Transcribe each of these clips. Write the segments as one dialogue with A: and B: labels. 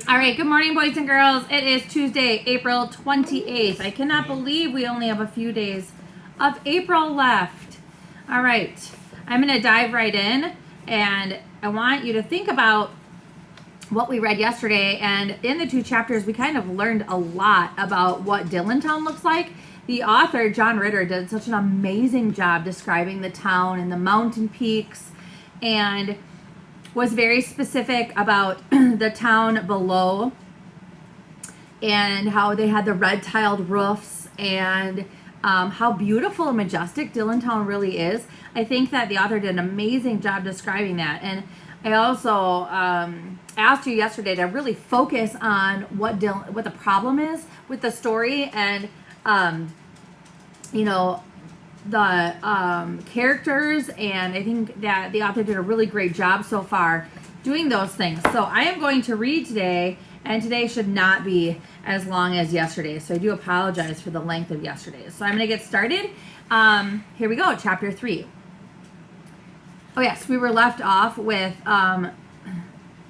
A: All right, good morning, boys and girls. It is Tuesday, April 28th. I cannot believe we only have a few days of April left. All right, I'm going to dive right in, and I want you to think about what we read yesterday. And in the two chapters, we kind of learned a lot about what Dillontown looks like. The author, John Ritter, did such an amazing job describing the town and the mountain peaks, and was very specific about the town below and how they had the red tiled roofs and how beautiful and majestic Dillontown really is. I think that the author did an amazing job describing that. And I also asked you yesterday to really focus on what the problem is with the story, and the characters, and I think that the author did a really great job so far doing those things. So I am going to read today, and today should not be as long as yesterday, so I do apologize for the length of yesterday. So I'm going to get started. Here we go, chapter 3. Oh yes, we were left off with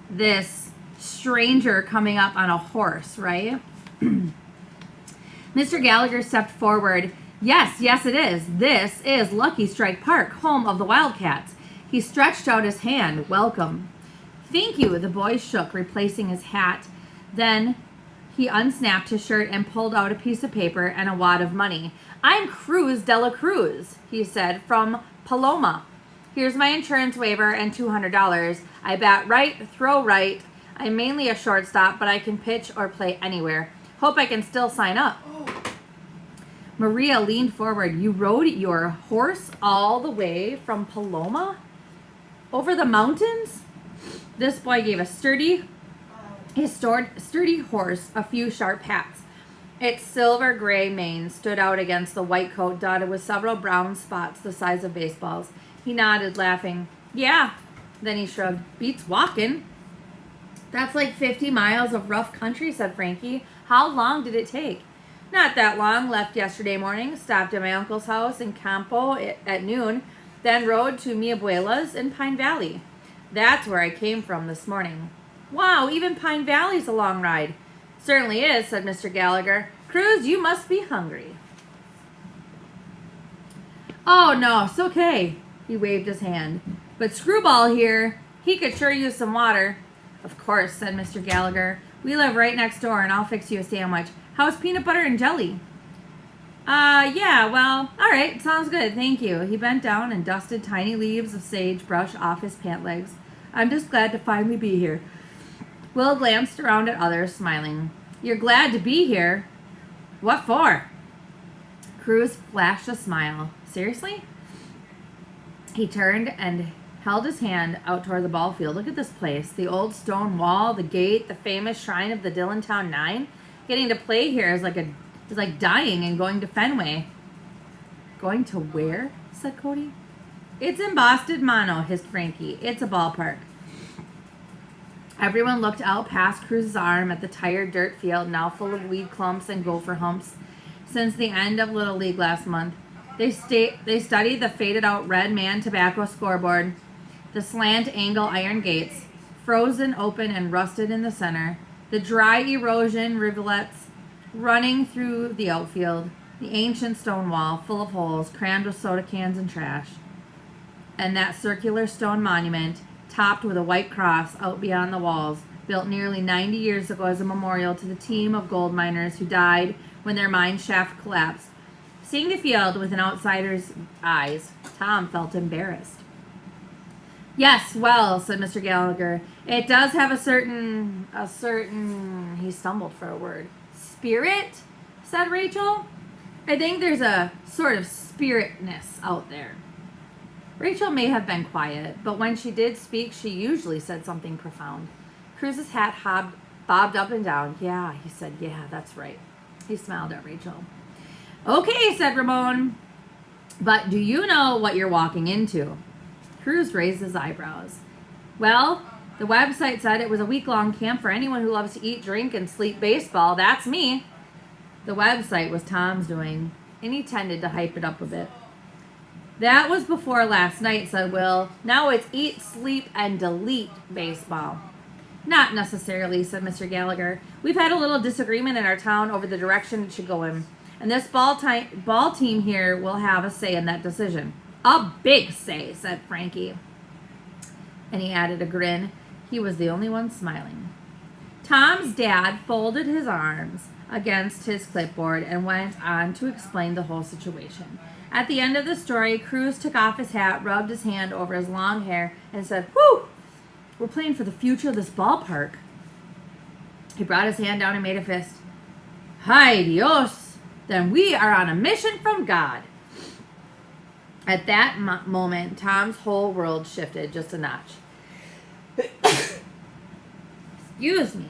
A: this stranger coming up on a horse, right? Mr. Gallagher stepped forward. Yes, it is. This is Lucky Strike Park, home of the Wildcats. He stretched out his hand. Welcome. Thank you, the boy shook, replacing his hat. Then he unsnapped his shirt and pulled out a piece of paper and a wad of money. I'm Cruz de la Cruz, he said, from Paloma. Here's my insurance waiver and $200. I bat right, throw right. I'm mainly a shortstop, but I can pitch or play anywhere. Hope I can still sign up. Maria leaned forward. You rode your horse all the way from Paloma? Over the mountains? This boy gave his sturdy horse a few sharp pats. Its silver gray mane stood out against the white coat dotted with several brown spots the size of baseballs. He nodded, laughing. Yeah. Then he shrugged. Beats walking. That's like 50 miles of rough country, said Frankie. How long did it take? Not that long. Left yesterday morning, stopped at my uncle's house in Campo at noon, then rode to mi abuela's in Pine Valley. That's where I came from this morning. Wow, even Pine Valley's a long ride. Certainly is, said Mr. Gallagher. Cruz, you must be hungry. Oh, no, it's okay. He waved his hand. But Screwball here, he could sure use some water. Of course, said Mr. Gallagher. We live right next door, and I'll fix you a sandwich. How's peanut butter and jelly? Yeah, well, all right, sounds good, thank you. He bent down and dusted tiny leaves of sagebrush off his pant legs. I'm just glad to finally be here. Will glanced around at others, smiling. You're glad to be here? What for? Cruz flashed a smile. Seriously? He turned and held his hand out toward the ball field. Look at this place. The old stone wall, the gate, the famous shrine of the Dillontown Nine. Getting to play here is like dying and going to Fenway. Going to where? Said Cody. It's in Boston Mono, hissed Frankie. It's a ballpark. Everyone looked out past Cruz's arm at the tired dirt field, now full of weed clumps and gopher humps. Since the end of Little League last month, they studied the faded-out Red Man tobacco scoreboard, the slant angle iron gates, frozen open and rusted in the center, the dry erosion rivulets running through the outfield, the ancient stone wall full of holes crammed with soda cans and trash, and that circular stone monument topped with a white cross out beyond the walls, built nearly 90 years ago as a memorial to the team of gold miners who died when their mine shaft collapsed. Seeing the field with an outsider's eyes, Tom felt embarrassed. Yes, well, said Mr. Gallagher, it does have a certain, he stumbled for a word. Spirit, said Rachel. I think there's a sort of spiritness out there. Rachel may have been quiet, but when she did speak, she usually said something profound. Cruz's hat bobbed up and down. Yeah, he said, yeah, that's right. He smiled at Rachel. Okay, said Ramon, but do you know what you're walking into? Cruz raised his eyebrows. Well, the website said it was a week-long camp for anyone who loves to eat, drink, and sleep baseball. That's me. The website was Tom's doing, and he tended to hype it up a bit. That was before last night, said Will. Now it's eat, sleep, and delete baseball. Not necessarily, said Mr. Gallagher. We've had a little disagreement in our town over the direction it should go in, and this ball team here will have a say in that decision. A big say, said Frankie. And he added a grin. He was the only one smiling. Tom's dad folded his arms against his clipboard and went on to explain the whole situation. At the end of the story, Cruz took off his hat, rubbed his hand over his long hair, and said, "Whew! We're playing for the future of this ballpark." He brought his hand down and made a fist. "Hi, Dios! Then we are on a mission from God." At that moment, Tom's whole world shifted just a notch. Excuse me.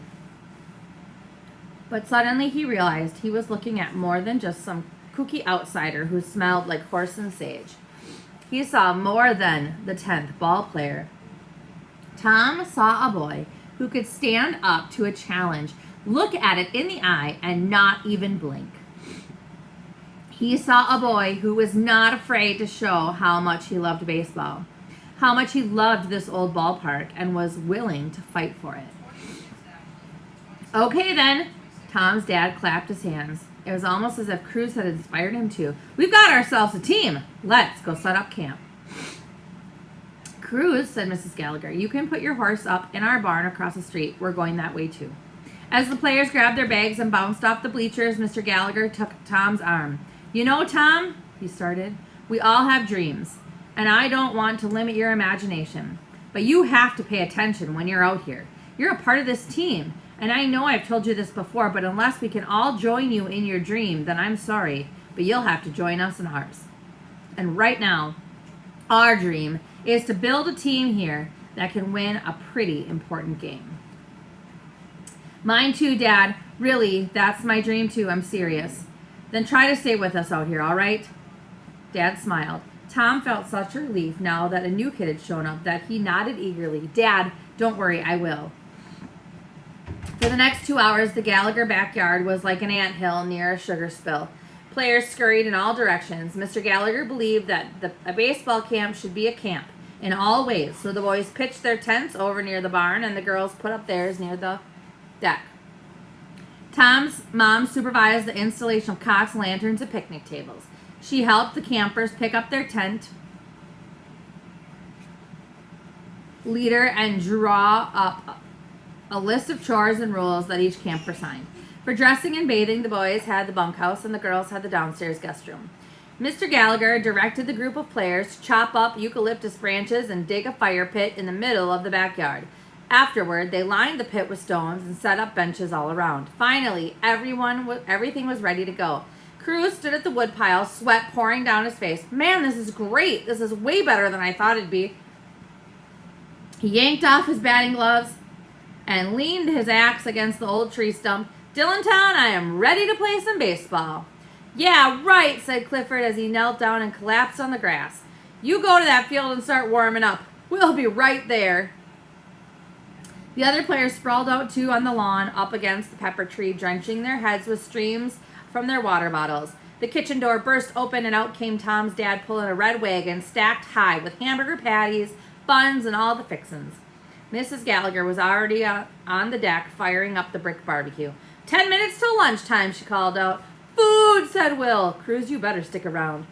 A: But suddenly he realized he was looking at more than just some kooky outsider who smelled like horse and sage. He saw more than the 10th ball player. Tom saw a boy who could stand up to a challenge, look at it in the eye, and not even blink. He saw a boy who was not afraid to show how much he loved baseball, how much he loved this old ballpark, and was willing to fight for it. "Okay then," Tom's dad clapped his hands. It was almost as if Cruz had inspired him to. "We've got ourselves a team. Let's go set up camp." "Cruz," said Mrs. Gallagher, "you can put your horse up in our barn across the street. We're going that way too." As the players grabbed their bags and bounced off the bleachers, Mr. Gallagher took Tom's arm. "You know, Tom," he started, "we all have dreams, and I don't want to limit your imagination. But you have to pay attention when you're out here. You're a part of this team, and I know I've told you this before, but unless we can all join you in your dream, then I'm sorry, but you'll have to join us in ours. And right now, our dream is to build a team here that can win a pretty important game." "Mine too, Dad. Really, that's my dream too. I'm serious." "Then try to stay with us out here, all right?" Dad smiled. Tom felt such relief now that a new kid had shown up that he nodded eagerly. "Dad, don't worry, I will." For the next 2 hours, the Gallagher backyard was like an anthill near a sugar spill. Players scurried in all directions. Mr. Gallagher believed that a baseball camp should be a camp in all ways, so the boys pitched their tents over near the barn and the girls put up theirs near the deck. Tom's mom supervised the installation of cots, lanterns, and picnic tables. She helped the campers pick up their tent leader and draw up a list of chores and rules that each camper signed. For dressing and bathing, the boys had the bunkhouse and the girls had the downstairs guest room. Mr. Gallagher directed the group of players to chop up eucalyptus branches and dig a fire pit in the middle of the backyard. Afterward, they lined the pit with stones and set up benches all around. Finally, everything was ready to go. Cruz stood at the woodpile, sweat pouring down his face. "Man, this is great. This is way better than I thought it'd be." He yanked off his batting gloves and leaned his axe against the old tree stump. "Dillontown, I am ready to play some baseball." "Yeah, right," said Clifford as he knelt down and collapsed on the grass. "You go to that field and start warming up. We'll be right there." The other players sprawled out too on the lawn up against the pepper tree, drenching their heads with streams from their water bottles. The kitchen door burst open and out came Tom's dad pulling a red wagon stacked high with hamburger patties, buns, and all the fixins'. Mrs. Gallagher was already on the deck firing up the brick barbecue. 10 minutes till lunchtime," she called out. "Food," said Will. "Cruz, you better stick around."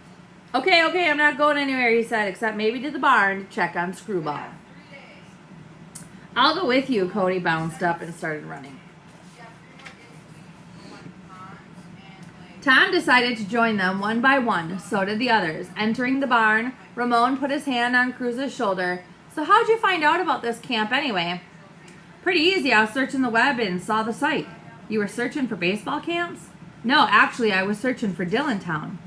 A: Okay, I'm not going anywhere," he said, "except maybe to the barn to check on Screwball." "I'll go with you." Cody bounced up and started running. Tom decided to join them one by one. So did the others. Entering the barn, Ramon put his hand on Cruz's shoulder. "So how'd you find out about this camp anyway?" "Pretty easy. I was searching the web and saw the site." "You were searching for baseball camps?" "No, actually, I was searching for Dillontown."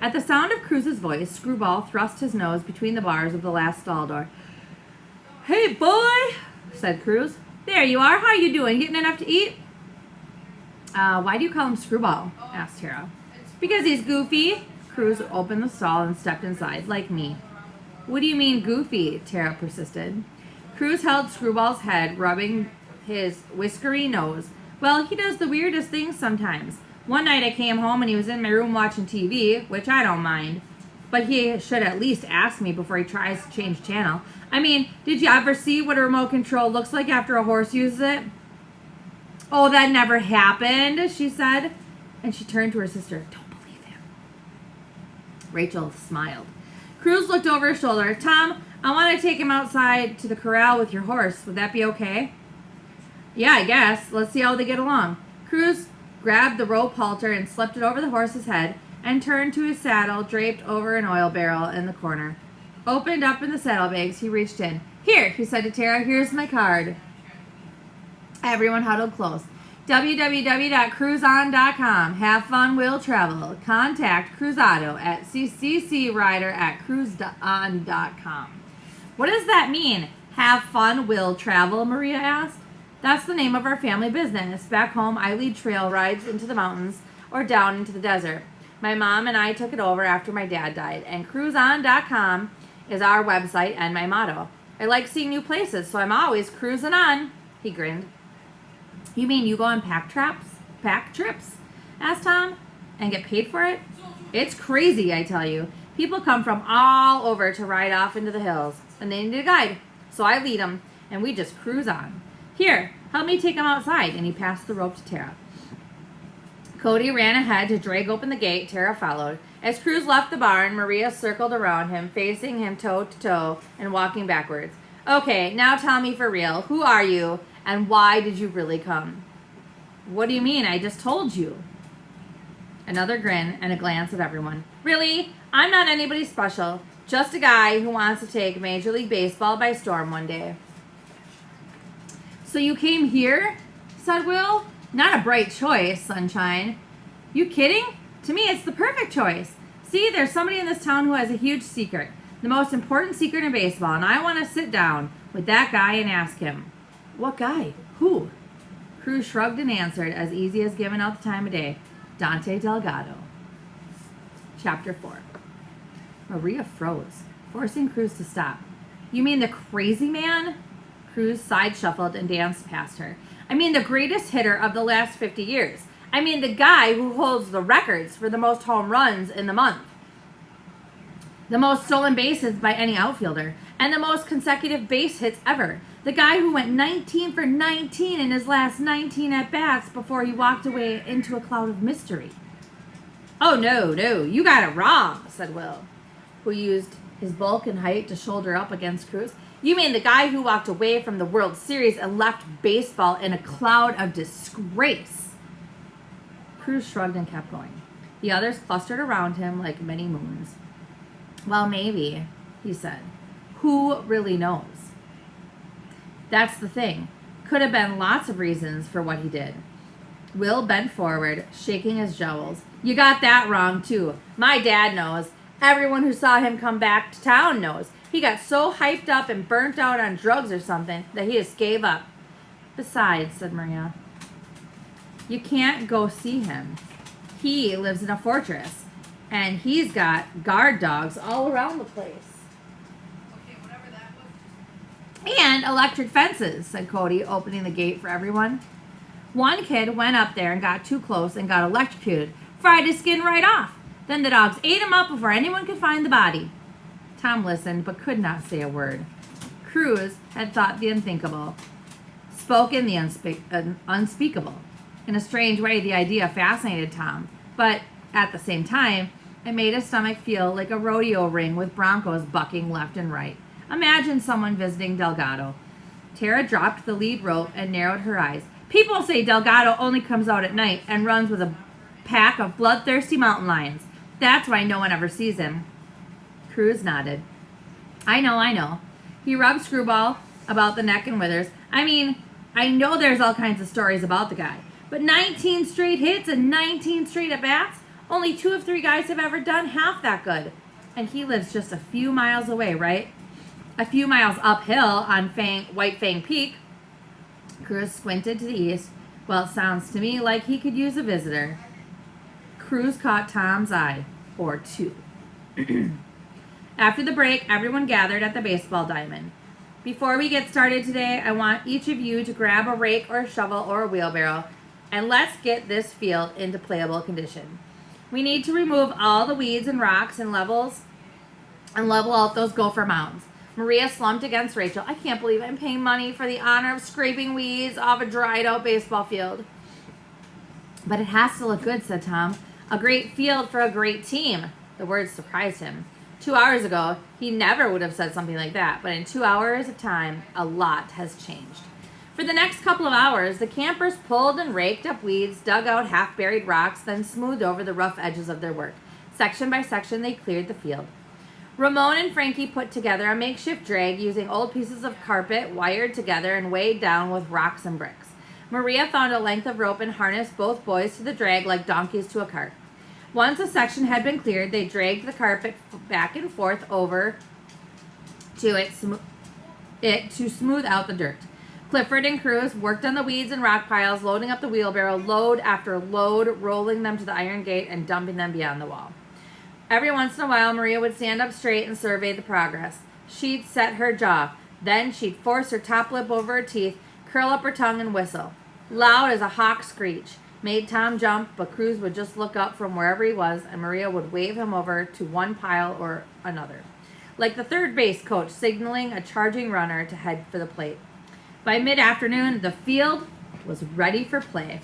A: At the sound of Cruz's voice, Screwball thrust his nose between the bars of the last stall door. "Hey, boy," said Cruz. "There you are. How you doing? Getting enough to eat?" Why do you call him Screwball?" asked Tara. "Because he's goofy." Cruz opened the stall and stepped inside, like me. "What do you mean goofy?" Tara persisted. Cruz held Screwball's head, rubbing his whiskery nose. "Well, he does the weirdest things sometimes. One night I came home and he was in my room watching TV, which I don't mind. but he should at least ask me before he tries to change channel. I mean, did you ever see what a remote control looks like after a horse uses it? Oh, that never happened, she said. And she turned to her sister. Don't believe him. Rachel smiled. Cruz looked over his shoulder. Tom, I want to take him outside to the corral with your horse. Would that be okay? Yeah, I guess. Let's see how they get along. Cruz grabbed the rope halter and slipped it over the horse's head and turned to his saddle draped over an oil barrel in the corner. Opened up in the saddlebags, he reached in. Here, he said to Tara, here's my card. Everyone huddled close. www.cruiseon.com. Have fun, will travel. Contact Cruzado at cccrider@cruiseon.com. What does that mean? Have fun, will travel, Maria asked. That's the name of our family business. Back home, I lead trail rides into the mountains or down into the desert. My mom and I took it over after my dad died, and cruiseon.com is our website and my motto. I like seeing new places, so I'm always cruising on. He grinned. You mean you go on pack trips? Asked Tom. And get paid for it? It's crazy, I tell you. People come from all over to ride off into the hills, and they need a guide. So I lead them, and we just cruise on. Here, help me take him outside, and he passed the rope to Tara. Cody ran ahead to drag open the gate. Tara followed. As Cruz left the barn, Maria circled around him, facing him toe to toe and walking backwards. Okay, now tell me for real. Who are you, and why did you really come? What do you mean? I just told you. Another grin and a glance at everyone. Really? I'm not anybody special. Just a guy who wants to take Major League Baseball by storm one day. So you came here? Said Will. Not a bright choice, Sunshine. You kidding? To me, it's the perfect choice. See, there's somebody in this town who has a huge secret. The most important secret in baseball, and I want to sit down with that guy and ask him. What guy? Who? Cruz shrugged and answered, as easy as giving out the time of day. Dante Delgado. Chapter 4. Maria froze, forcing Cruz to stop. You mean the crazy man? Cruz side shuffled and danced past her. I mean the greatest hitter of the last 50 years. I mean the guy who holds the records for the most home runs in the month. The most stolen bases by any outfielder. And the most consecutive base hits ever. The guy who went 19 for 19 in his last 19 at-bats before he walked away into a cloud of mystery. Oh, no, you got it wrong, said Will, who used his bulk and height to shoulder up against Cruz. You mean the guy who walked away from the World Series and left baseball in a cloud of disgrace. Cruz shrugged and kept going. The others clustered around him like many moons. Well, maybe, he said. Who really knows? That's the thing. Could have been lots of reasons for what he did. Will bent forward, shaking his jowls. You got that wrong, too. My dad knows. Everyone who saw him come back to town knows. He got so hyped up and burnt out on drugs or something that he just gave up. Besides, said Maria, you can't go see him. He lives in a fortress, and he's got guard dogs all around the place.
B: Okay, whatever that was.
A: And electric fences, said Cody, opening the gate for everyone. One kid went up there and got too close and got electrocuted, fried his skin right off. Then the dogs ate him up before anyone could find the body. Tom listened, but could not say a word. Cruz had thought the unthinkable, spoken the unspeakable. In a strange way, the idea fascinated Tom, but at the same time, it made his stomach feel like a rodeo ring with broncos bucking left and right. Imagine someone visiting Delgado. Tara dropped the lead rope and narrowed her eyes. People say Delgado only comes out at night and runs with a pack of bloodthirsty mountain lions. That's why no one ever sees him. Cruz nodded. I know. He rubbed Screwball about the neck and withers. I mean, I know there's all kinds of stories about the guy. But 19 straight hits and 19 straight at-bats? Only 2 of 3 guys have ever done half that good. And he lives just a few miles away, right? A few miles uphill on White Fang Peak. Cruz squinted to the east. Well, it sounds to me like he could use a visitor. Cruz caught Tom's eye, or 2. After the break, everyone gathered at the baseball diamond. Before we get started today, I want each of you to grab a rake or a shovel or a wheelbarrow, and let's get this field into playable condition. We need to remove all the weeds and rocks and levels and level out those gopher mounds. Maria slumped against Rachel. I can't believe I'm paying money for the honor of scraping weeds off a dried out baseball field. But it has to look good, said Tom. A great field for a great team. The words surprised him. 2 hours ago, he never would have said something like that, but in 2 hours of time, a lot has changed. For the next couple of hours, the campers pulled and raked up weeds, dug out half-buried rocks, then smoothed over the rough edges of their work. Section by section, they cleared the field. Ramon and Frankie put together a makeshift drag using old pieces of carpet wired together and weighed down with rocks and bricks. Maria found a length of rope and harnessed both boys to the drag like donkeys to a cart. Once a section had been cleared, they dragged the carpet back and forth over to it to smooth out the dirt. Clifford and Cruz worked on the weeds and rock piles, loading up the wheelbarrow, load after load, rolling them to the iron gate and dumping them beyond the wall. Every once in a while, Maria would stand up straight and survey the progress. She'd set her jaw. Then she'd force her top lip over her teeth, curl up her tongue, and whistle. Loud as a hawk screech. Made Tom jump, but Cruz would just look up from wherever he was, and Maria would wave him over to one pile or another, like the third base coach signaling a charging runner to head for the plate. By mid-afternoon, the field was ready for play.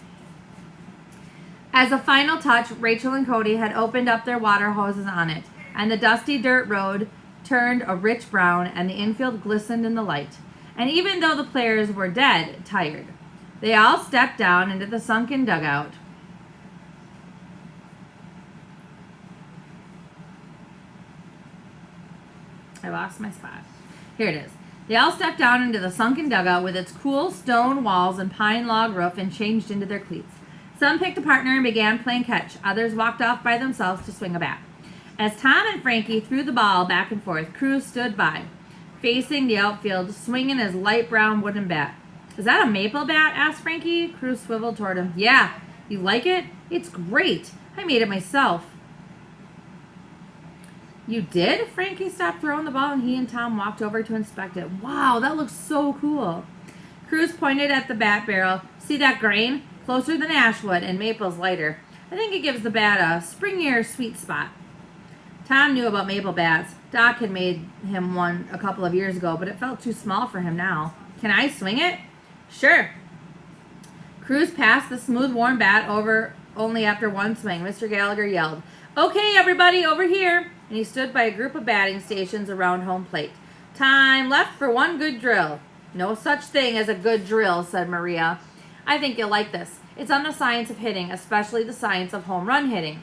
A: As a final touch, Rachel and Cody had opened up their water hoses on it, and the dusty dirt road turned a rich brown, and the infield glistened in the light. And even though the players were dead tired, they all stepped down into the sunken dugout. I lost my spot. Here it is. They all stepped down into the sunken dugout with its cool stone walls and pine log roof and changed into their cleats. Some picked a partner and began playing catch. Others walked off by themselves to swing a bat. As Tom and Frankie threw the ball back and forth, Cruz stood by, facing the outfield, swinging his light brown wooden bat. Is that a maple bat? Asked Frankie. Cruz swiveled toward him. Yeah. You like it? It's great. I made it myself. You did? Frankie stopped throwing the ball and he and Tom walked over to inspect it. Wow, that looks so cool. Cruz pointed at the bat barrel. See that grain? Closer than ashwood and maple's lighter. I think it gives the bat a springier sweet spot. Tom knew about maple bats. Doc had made him one a couple of years ago, but it felt too small for him now. Can I swing it? Sure. Cruz passed the smooth, warm bat over only after one swing. Mr. Gallagher yelled, "Okay, everybody, over here." And he stood by a group of batting stations around home plate. Time left for one good drill. No such thing as a good drill, said Maria. I think you'll like this. It's on the science of hitting, especially the science of home run hitting.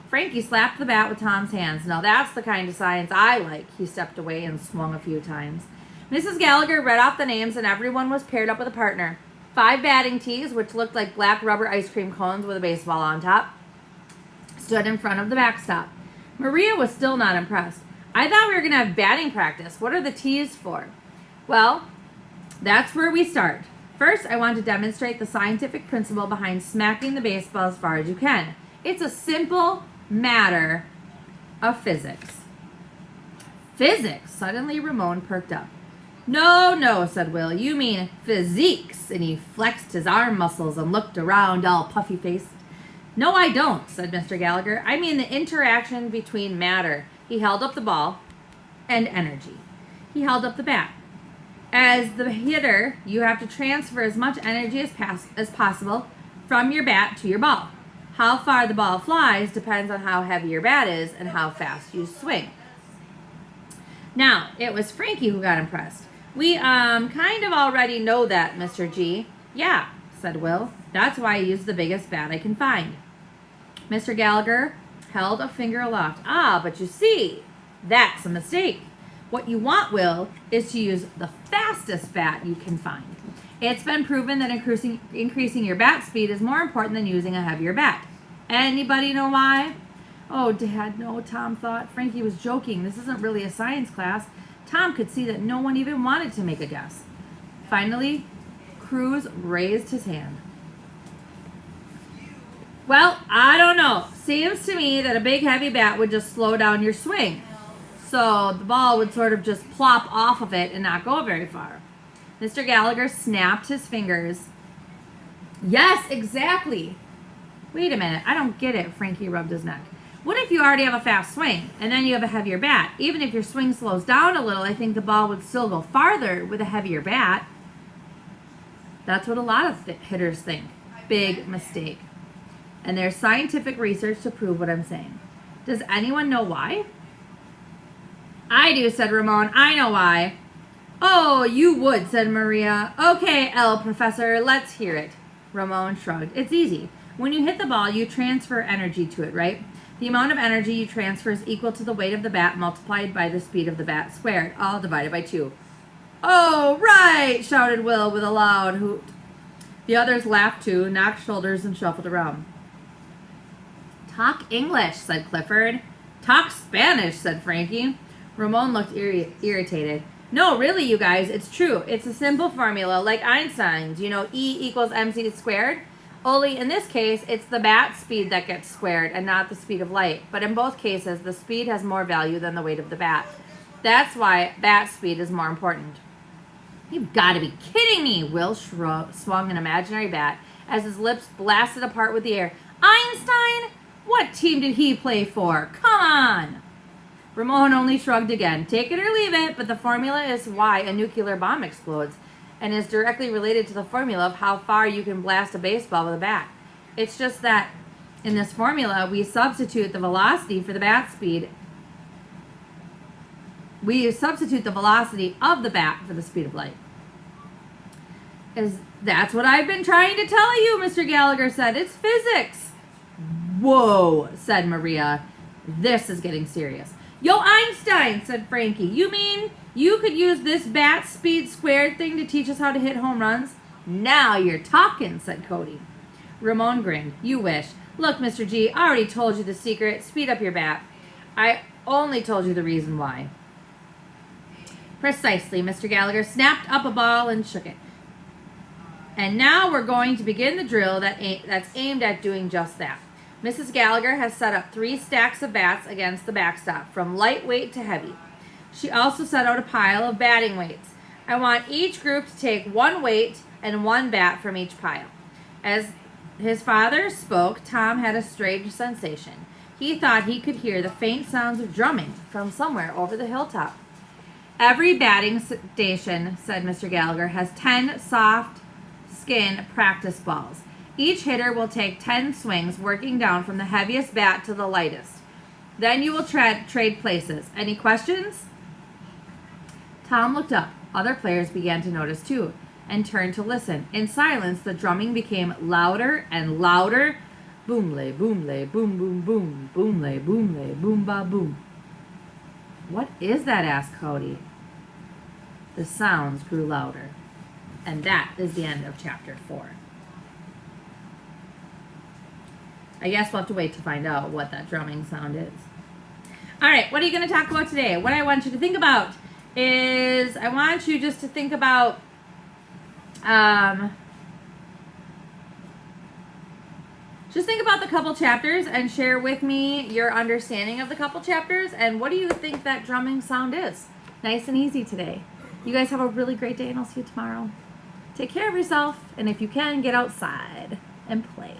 A: Frankie slapped the bat with Tom's hands. Now that's the kind of science I like. He stepped away and swung a few times. Mrs. Gallagher read off the names and everyone was paired up with a partner. 5 batting tees, which looked like black rubber ice cream cones with a baseball on top, stood in front of the backstop. Maria was still not impressed. I thought we were going to have batting practice. What are the tees for? Well, that's where we start. First, I want to demonstrate the scientific principle behind smacking the baseball as far as you can. It's a simple matter of physics. Physics? Suddenly Ramon perked up. No, said Will. You mean physiques. And he flexed his arm muscles and looked around all puffy-faced. No, I don't, said Mr. Gallagher. I mean the interaction between matter. He held up the ball and energy. He held up the bat. As the hitter, you have to transfer as much energy as possible from your bat to your ball. How far the ball flies depends on how heavy your bat is and how fast you swing. Now, it was Frankie who got impressed. We kind of already know that, Mr. G. Yeah, said Will. That's why I use the biggest bat I can find. Mr. Gallagher held a finger aloft. Ah, but you see, that's a mistake. What you want, Will, is to use the fastest bat you can find. It's been proven that increasing your bat speed is more important than using a heavier bat. Anybody know why? Oh, Dad, no, Tom thought. Frankie was joking. This isn't really a science class. Tom could see that no one even wanted to make a guess. Finally, Cruz raised his hand. Well, I don't know. Seems to me that a big heavy bat would just slow down your swing. So the ball would sort of just plop off of it and not go very far. Mr. Gallagher snapped his fingers. Yes, exactly. Wait a minute. I don't get it. Frankie rubbed his neck. What if you already have a fast swing and then you have a heavier bat? Even if your swing slows down a little, I think the ball would still go farther with a heavier bat. That's what a lot of hitters think. Big mistake. And there's scientific research to prove what I'm saying. Does anyone know why? I do, said Ramon. I know why. Oh, you would, said Maria. Okay, Professor, let's hear it. Ramon shrugged. It's easy. When you hit the ball, you transfer energy to it, right? The amount of energy you transfer is equal to the weight of the bat multiplied by the speed of the bat squared, all divided by 2. Oh, right, shouted Will with a loud hoot. The others laughed too, knocked shoulders, and shuffled around. Talk English, said Clifford. Talk Spanish, said Frankie. Ramon looked irritated. No, really, you guys, it's true. It's a simple formula, like Einstein's, E equals mc squared. Only in this case, it's the bat speed that gets squared and not the speed of light. But in both cases, the speed has more value than the weight of the bat. That's why bat speed is more important. You've got to be kidding me. Will swung an imaginary bat as his lips blasted apart with the air. Einstein? What team did he play for? Come on. Ramon only shrugged again. Take it or leave it, but the formula is why a nuclear bomb explodes and is directly related to the formula of how far you can blast a baseball with a bat. It's just that in this formula, we substitute the velocity for the bat speed. We substitute the velocity of the bat for the speed of light. That's what I've been trying to tell you, Mr. Gallagher said. It's physics. Whoa, said Maria. This is getting serious. Yo, Einstein, said Frankie. You mean you could use this bat speed squared thing to teach us how to hit home runs? Now you're talking, said Cody. Ramon grinned. You wish. Look, Mr. G, I already told you the secret. Speed up your bat. I only told you the reason why. Precisely, Mr. Gallagher snapped up a ball and shook it. And now we're going to begin the drill that's aimed at doing just that. Mrs. Gallagher has set up 3 stacks of bats against the backstop, from lightweight to heavy. She also set out a pile of batting weights. I want each group to take 1 weight and 1 bat from each pile. As his father spoke, Tom had a strange sensation. He thought he could hear the faint sounds of drumming from somewhere over the hilltop. Every batting station, said Mr. Gallagher, has 10 soft skin practice balls. Each hitter will take 10 swings, working down from the heaviest bat to the lightest. Then you will trade places. Any questions? Tom looked up. Other players began to notice too, and turned to listen. In silence, the drumming became louder and louder. Boom lay, boom lay, boom boom boom, boom lay, boom ba boom. What is that? Asked Cody. The sounds grew louder. And that is the end of chapter 4. I guess we'll have to wait to find out what that drumming sound is. All right, what are you going to talk about today? What I want you to think about is I want you just to think about the couple chapters and share with me your understanding of the couple chapters and what do you think that drumming sound is. Nice and easy today. You guys have a really great day and I'll see you tomorrow. Take care of yourself, and if you can, get outside and play.